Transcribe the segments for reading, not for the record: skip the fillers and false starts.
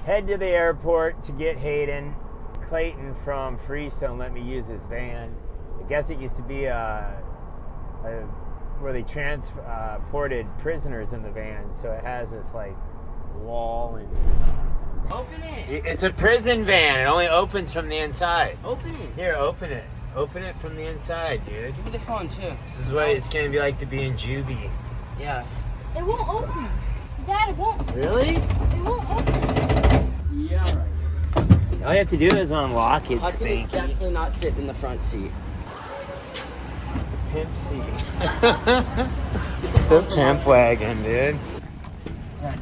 Head to the airport to get Haiden. Clayton from Freestone let me use his van. I guess it used to be where they transported prisoners in the van, so it has this like wall and. Open it. It's a prison van. It only opens from the inside. Open it. Here, open it. Open it from the inside, dude. Give me the phone too. This is what it's gonna be like to be in juvie. Yeah. It won't open. Dad, it won't. Really? It won't open. Yeah, right. All you have to do is unlock it. Hudson is definitely not sitting in the front seat. It's the pimp seat. It's the pimp wagon, dude. Dad.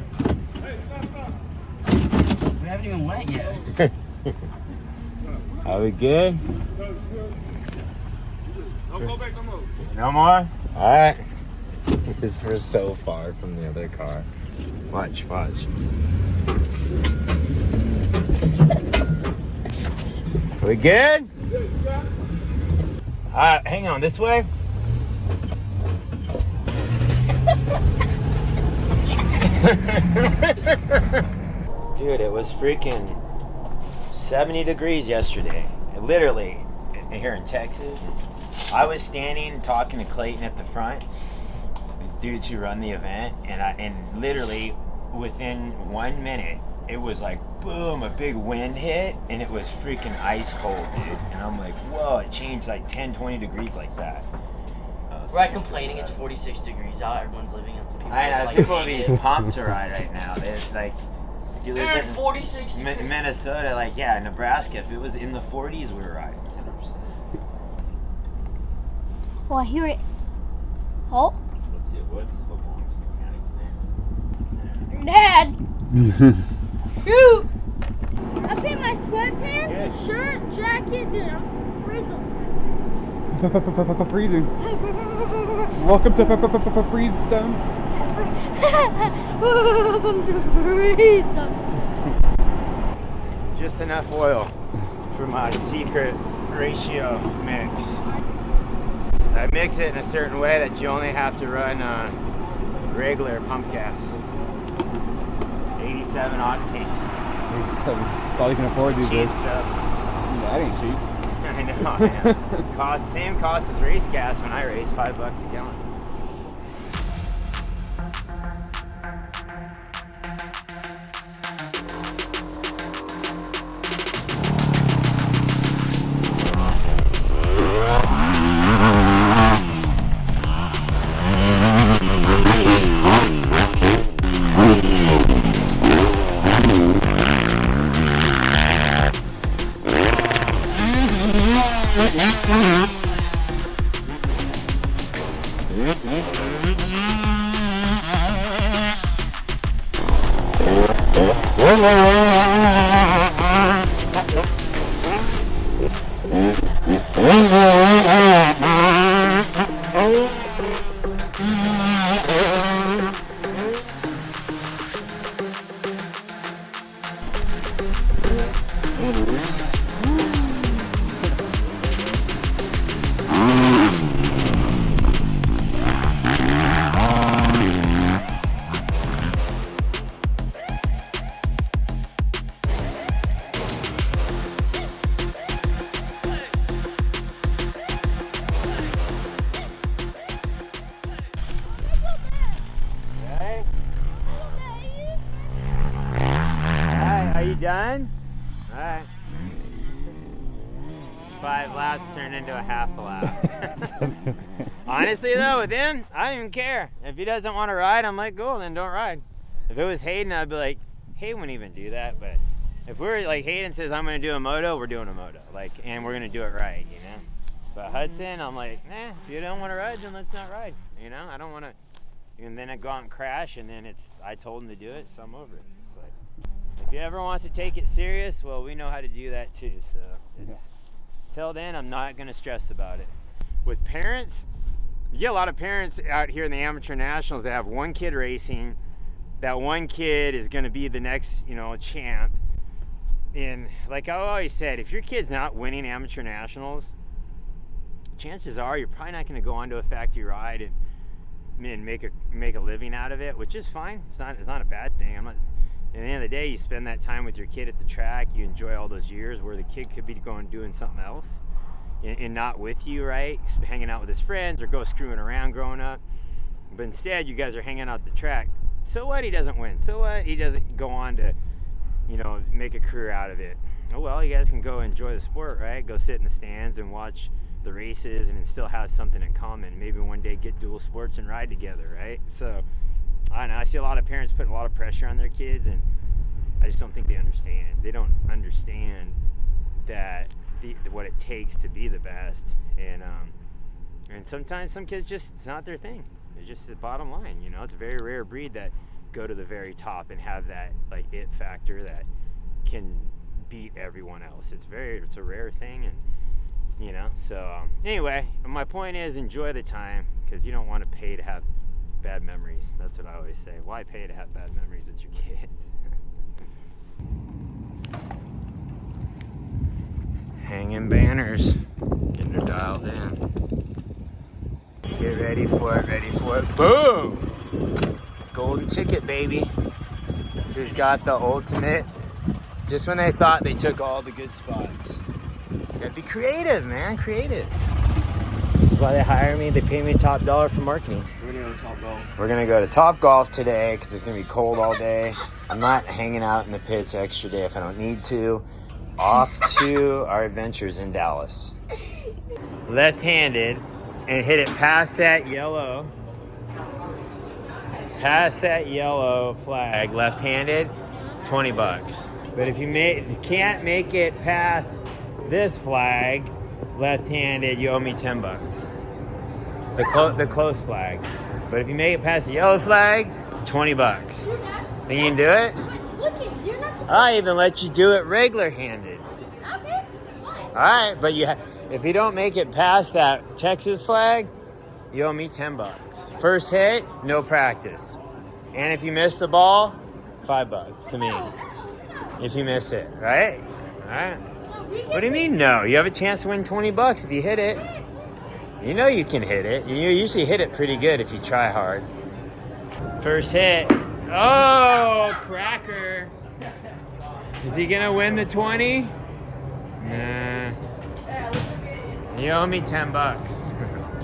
We haven't even went yet. Are we good? Don't go back no more. No more? Alright. We're so far from the other car. Watch. We good? Alright, hang on, this way? Dude, it was freaking 70 degrees yesterday. Literally, here in Texas. I was standing talking to Clayton at the front, the dudes who run the event, and literally within 1 minute, it was like boom, a big wind hit, and it was freaking ice cold, dude. And I'm like, whoa, it changed like 10, 20 degrees like that. We're not complaining. It's 46 degrees out. Everyone's living up. I know, people are being pumped to ride right now. There's like, if you live Dude, in 46 degrees. Minnesota, like, yeah, Nebraska, if it was in the 40s, we were riding. 100%. Oh, I hear it. Oh. What's Leblanc's mechanic's name? Dad. Shoot. I picked my sweatpants, shirt, jacket, dude. I'm frizzled. Freezing. Welcome to Freestone. Welcome to Freestone. Just enough oil for my secret ratio mix. I mix it in a certain way that you only have to run regular pump gas. 87 octane. 87. That's all you can afford these Cheap days. stuff. That ain't cheap. I know. Same cost as race gas when I race, $5 a gallon. Done? Alright. 5 laps turned into a half a lap. Honestly though, with him, I don't even care. If he doesn't want to ride, I'm like, cool, then don't ride. If it was Haiden, I'd be like, Haiden wouldn't even do that. But if we're like, Haiden says I'm gonna do a moto, we're doing a moto. Like, and we're gonna do it right, you know? But Hudson, I'm like, nah, if you don't want to ride, then let's not ride. You know, I don't want to. And then I go out and crash, and then I told him to do it, so I'm over it. If you ever want to take it serious, well, we know how to do that too. So till then, I'm not going to stress about it. With parents, you get a lot of parents out here in the amateur nationals that have one kid racing. That one kid is going to be the next, you know, champ. And like I always said, if your kid's not winning amateur nationals, chances are you're probably not going to go onto a factory ride and make a living out of it, which is fine. It's not a bad thing. I'm not at the end of the day, you spend that time with your kid at the track, you enjoy all those years where the kid could be going doing something else and not with you, right? Hanging out with his friends or go screwing around growing up. But instead, you guys are hanging out at the track. So what? He doesn't win. So what? He doesn't go on to, you know, make a career out of it. Oh well, you guys can go enjoy the sport, right? Go sit in the stands and watch the races and still have something in common. Maybe one day get dual sports and ride together, right? So I don't know, I see a lot of parents putting a lot of pressure on their kids, and I just don't think they understand. They don't understand that what it takes to be the best, and sometimes some kids just, it's not their thing. It's just the bottom line, you know. It's a very rare breed that go to the very top and have that like it factor that can beat everyone else. It's a rare thing, and you know. So anyway, my point is enjoy the time, because you don't want to pay to have bad memories. That's what I always say. Why pay to have bad memories with your kids? Hanging banners, getting her dialed in. Get ready for it, ready for it. Boom! Golden ticket, baby. Who's got the ultimate? Just when they thought they took all the good spots. Gotta be creative, man, creative. This is why they hire me. They pay me top dollar for marketing. We're gonna go to TopGolf. We're gonna go to TopGolf today because it's gonna be cold all day. I'm not hanging out in the pits extra day if I don't need to. Off to our adventures in Dallas. Left-handed and hit it past that yellow. Past that yellow flag, left-handed, $20. But if you can't make it past this flag, left-handed, you owe me $10. The close flag. But if you make it past the yellow flag, $20. Think you can do it? Look at, you're not supposed I even let you do it regular-handed. to. Okay, fine. All right, but if you don't make it past that Texas flag, you owe me $10. First hit, no practice. And if you miss the ball, $5 to me. If you miss it, right? All right. What do you mean no? You have a chance to win $20 if you hit it. You know you can hit it. You usually hit it pretty good if you try hard. First hit. Oh, cracker. Is he gonna win the 20? Nah. You owe me $10.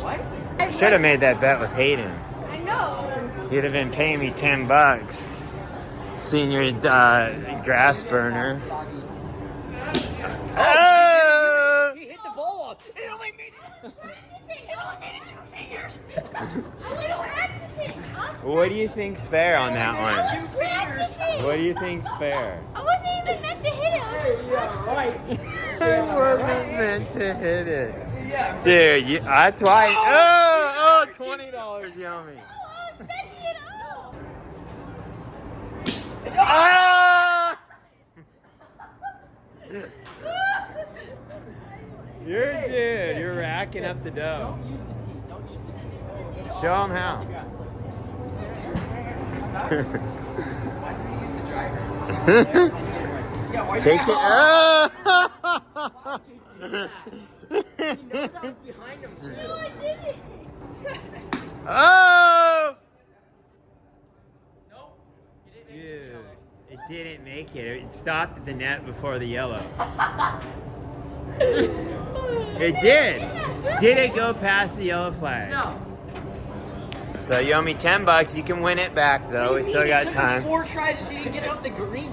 What? Should have made that bet with Haiden. I know. You'd have been paying me $10. Senior grass burner. Oh! He hit the ball off. It only made it 2 fingers. What do you think's fair on that one? 2 fingers. What do you think's fair? I wasn't even meant to hit it. I was just practicing. I wasn't meant to hit it. Yeah. Dude, that's why. Oh, $20, you owe me. I was setting it up. Ah! You're racking up the dough. Don't use the teeth. Don't use the teeth. Show them how. Why does he use the driver? Yeah, why Take it. Oh! Why'd you do that? He knows I was behind him too. No, I didn't. Oh! Nope. He didn't make Dude, it didn't make it. It stopped at the net before the yellow. It did. Did it go past the yellow flag? No. So you owe me $10. You can win it back though. We still got It took time. him 4 tries to see if he can get it off the green.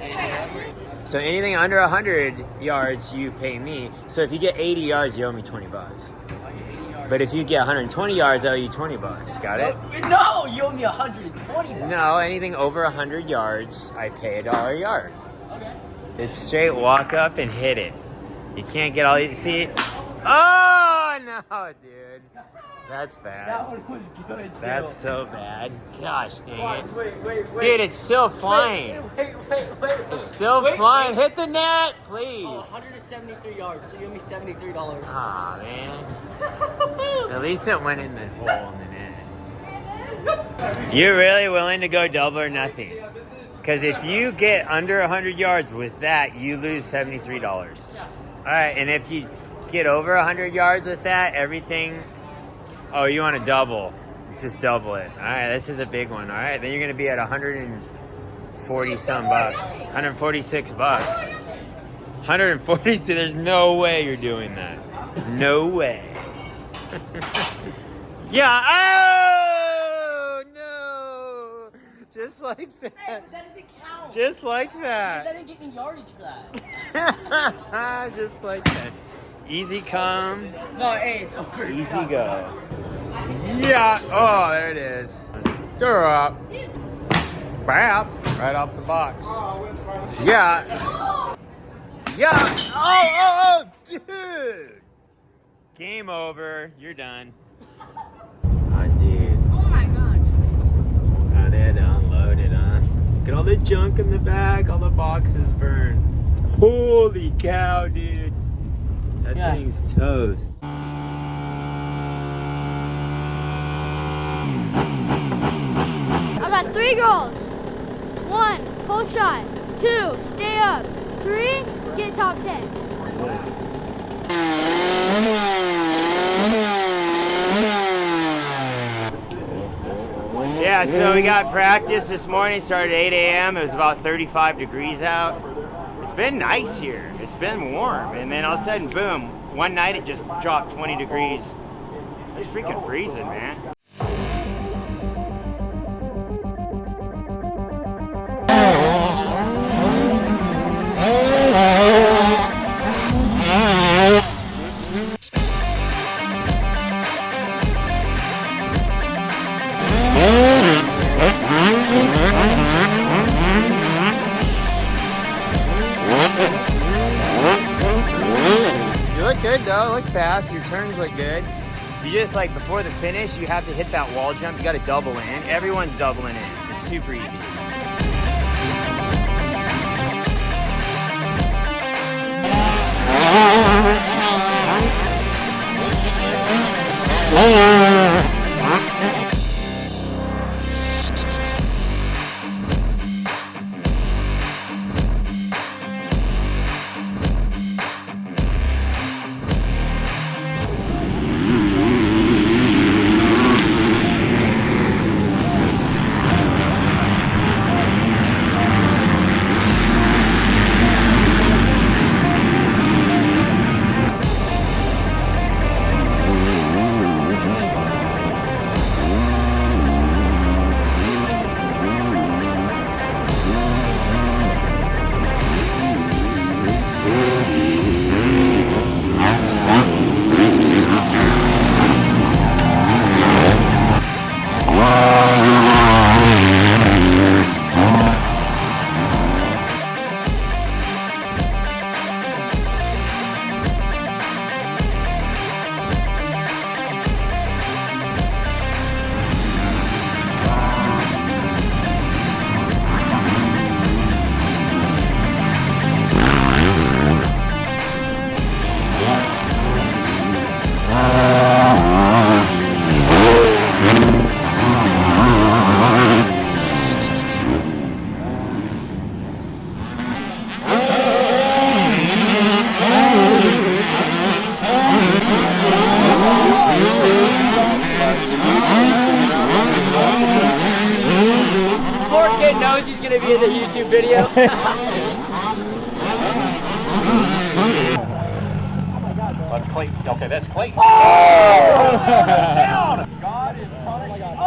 So anything under 100 yards, you pay me. So if you get 80 yards, you owe me $20. But if you get 120 yards, I owe you $20. Got it? No, you owe me 120. No, anything over 100 yards, I pay $1 a yard. Okay. It's straight walk up and hit it. You can't get all these. See? Oh no, dude. That's bad. That one was good. Too. That's so bad. Gosh dang it. Wait. Dude, it's still flying. Wait. It's still flying. Hit the net, please. Oh, 173 yards, so you owe me $73. Aw, man. At least it went in the hole in the net. You're really willing to go double or nothing? Because if you get under 100 yards with that, you lose $73. Yeah. All right, and if you get over 100 yards with that, everything... Oh, you want to double. Just double it. All right, this is a big one. All right, then you're going to be at 150 140 some bucks. 146 bucks. 140, there's no way you're doing that. No way. Yeah, oh no! Just like that. Hey, but that doesn't count. Just like Because that. I didn't get any yardage for that. Just like that. Easy come, No, hey, it's over. easy go. Yeah, oh, there it is. Throw up. Bap, right off the box. Yeah. Yeah. Oh, dude. Game over. You're done. Oh, dude. Oh my god. Oh, they had to unload it, huh? Look at all the junk in the back. All the boxes burned. Holy cow, dude. That thing's toast. I got 3 goals. 1, pull shot. 2, stay up. 3, get top 10. Yeah, so we got practice this morning. Started at 8 a.m. It was about 35 degrees out. It's been nice here. It's been warm. And then all of a sudden, boom, one night it just dropped 20 degrees. It's freaking freezing, man. You look good though, look fast, your turns look good. You just like before the finish, you have to hit that wall jump, you gotta double in. Everyone's doubling in, it's super easy. Poor kid knows he's gonna be in the YouTube video. That's Clayton. Okay, that's Clayton. Down! God is punishing.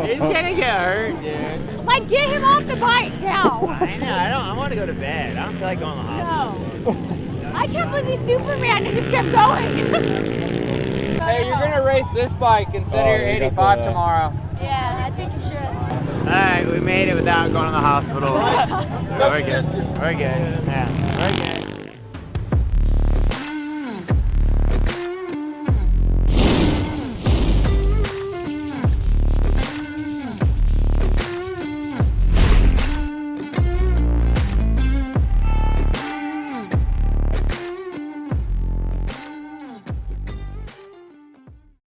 He's gonna get hurt, dude. Like, get him off the bike now. I know, I want to go to bed. I don't feel like going to the hospital. No. I can't believe he's Superman and just kept going. Hey, you're gonna race this bike instead of your 85 tomorrow. Yeah, I think you should. Alright, we made it without going to the hospital. We're good. We're good. Yeah, we're good.